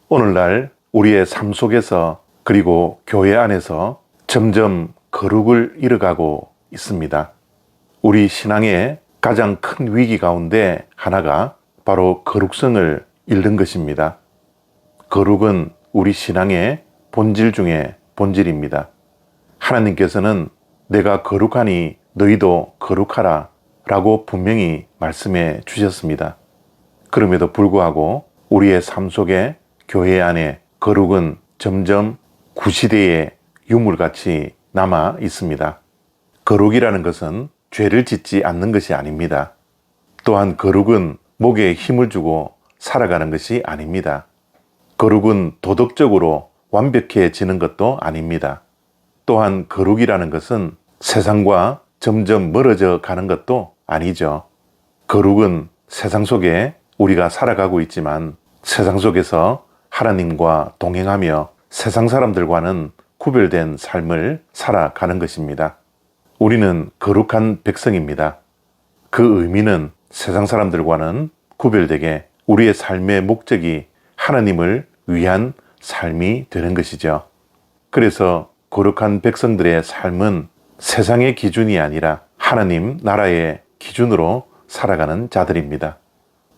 오늘날 우리의 삶 속에서 그리고 교회 안에서 점점 거룩을 잃어가고 있습니다. 우리 신앙의 가장 큰 위기 가운데 하나가 바로 거룩성을 잃는 것입니다. 거룩은 우리 신앙의 본질 중에 본질입니다. 하나님께서는 내가 거룩하니 너희도 거룩하라 라고 분명히 말씀해 주셨습니다. 그럼에도 불구하고 우리의 삶 속에 교회 안에 거룩은 점점 구시대의 유물같이 남아 있습니다. 거룩이라는 것은 죄를 짓지 않는 것이 아닙니다. 또한 거룩은 목에 힘을 주고 살아가는 것이 아닙니다. 거룩은 도덕적으로 완벽해지는 것도 아닙니다. 또한 거룩이라는 것은 세상과 점점 멀어져 가는 것도 아니죠. 거룩은 세상 속에 우리가 살아가고 있지만 세상 속에서 하나님과 동행하며 세상 사람들과는 구별된 삶을 살아가는 것입니다. 우리는 거룩한 백성입니다. 그 의미는 세상 사람들과는 구별되게 우리의 삶의 목적이 하나님을 위한 삶이 되는 것이죠. 그래서 거룩한 백성들의 삶은 세상의 기준이 아니라 하나님 나라의 기준으로 살아가는 자들입니다.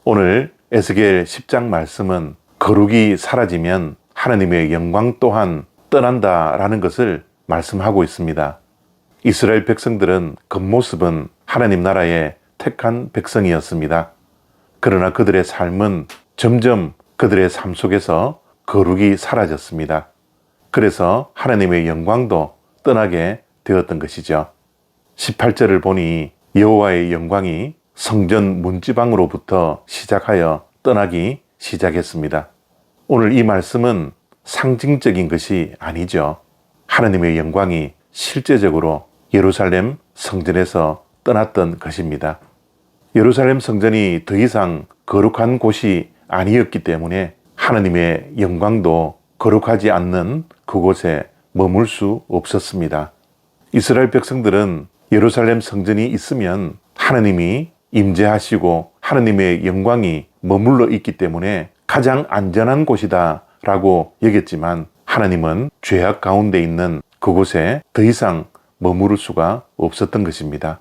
오늘 에스겔 10장 말씀은 거룩이 사라지면 하나님의 영광 또한 떠난다라는 것을 말씀하고 있습니다. 이스라엘 백성들은 겉모습은 하나님 나라의 택한 백성이었습니다. 그러나 그들의 삶은 점점 그들의 삶 속에서 거룩이 사라졌습니다. 그래서 하나님의 영광도 떠나게 되었던 것이죠. 18절을 보니 여호와의 영광이 성전 문지방으로부터 시작하여 떠나기 시작했습니다. 오늘 이 말씀은 상징적인 것이 아니죠. 하나님의 영광이 실제적으로 예루살렘 성전에서 떠났던 것입니다. 예루살렘 성전이 더 이상 거룩한 곳이 아니었기 때문에 하나님의 영광도 거룩하지 않는 그곳에 머물 수 없었습니다. 이스라엘 백성들은 예루살렘 성전이 있으면 하나님이 임재하시고 하나님의 영광이 머물러 있기 때문에 가장 안전한 곳이다 라고 여겼지만 하나님은 죄악 가운데 있는 그곳에 더 이상 머무를 수가 없었던 것입니다.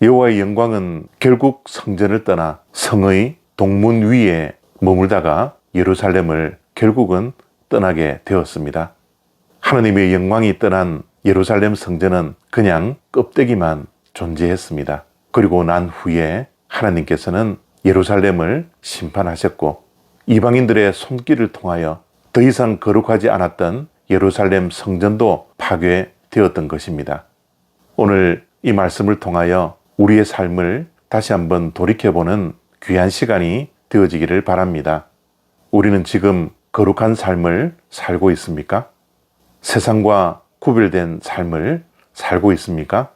여호와의 영광은 결국 성전을 떠나 성의 동문 위에 머물다가 예루살렘을 결국은 떠나게 되었습니다. 하나님의 영광이 떠난 예루살렘 성전은 그냥 껍데기만 존재했습니다. 그리고 난 후에 하나님께서는 예루살렘을 심판하셨고 이방인들의 손길을 통하여 더 이상 거룩하지 않았던 예루살렘 성전도 파괴되었던 것입니다. 오늘 이 말씀을 통하여 우리의 삶을 다시 한번 돌이켜보는 귀한 시간이 되어지기를 바랍니다. 우리는 지금 거룩한 삶을 살고 있습니까? 세상과 구별된 삶을 살고 있습니까?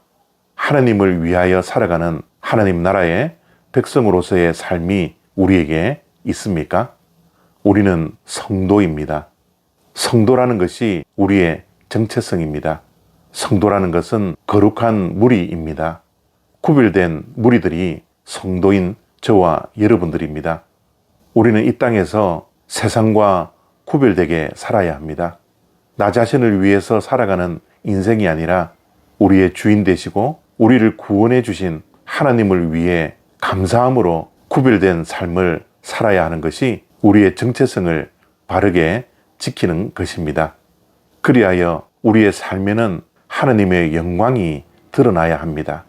하나님을 위하여 살아가는 하나님 나라의 백성으로서의 삶이 우리에게 있습니까? 우리는 성도입니다. 성도라는 것이 우리의 정체성입니다. 성도라는 것은 거룩한 무리입니다. 구별된 무리들이 성도인 저와 여러분들입니다. 우리는 이 땅에서 세상과 구별되게 살아야 합니다. 나 자신을 위해서 살아가는 인생이 아니라 우리의 주인 되시고 우리를 구원해 주신 하나님을 위해 감사함으로 구별된 삶을 살아야 하는 것이 우리의 정체성을 바르게 지키는 것입니다. 그리하여 우리의 삶에는 하나님의 영광이 드러나야 합니다.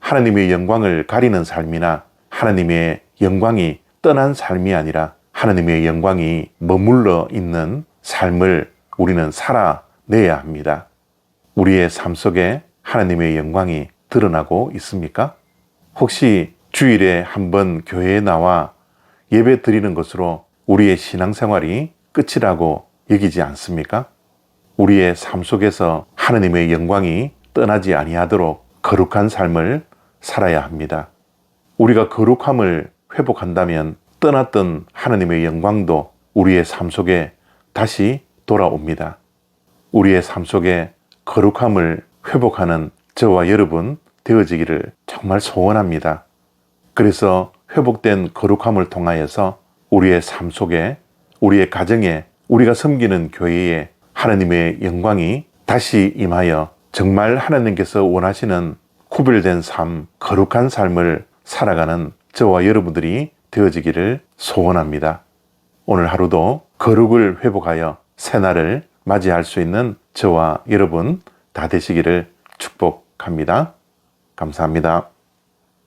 하나님의 영광을 가리는 삶이나 하나님의 영광이 떠난 삶이 아니라 하나님의 영광이 머물러 있는 삶을 우리는 살아내야 합니다. 우리의 삶 속에 하나님의 영광이 드러나고 있습니까? 혹시 주일에 한번 교회에 나와 예배 드리는 것으로 우리의 신앙생활이 끝이라고 여기지 않습니까? 우리의 삶 속에서 하나님의 영광이 떠나지 아니하도록 거룩한 삶을 살아야 합니다. 우리가 거룩함을 회복한다면 떠났던 하나님의 영광도 우리의 삶 속에 다시 돌아옵니다. 우리의 삶 속에 거룩함을 회복하는 저와 여러분 되어지기를 정말 소원합니다. 그래서 회복된 거룩함을 통하여서 우리의 삶 속에 우리의 가정에, 우리가 섬기는 교회에 하나님의 영광이 다시 임하여 정말 하나님께서 원하시는 구별된 삶, 거룩한 삶을 살아가는 저와 여러분들이 되어지기를 소원합니다. 오늘 하루도 거룩을 회복하여 새날을 맞이할 수 있는 저와 여러분 다 되시기를 축복합니다. 감사합니다.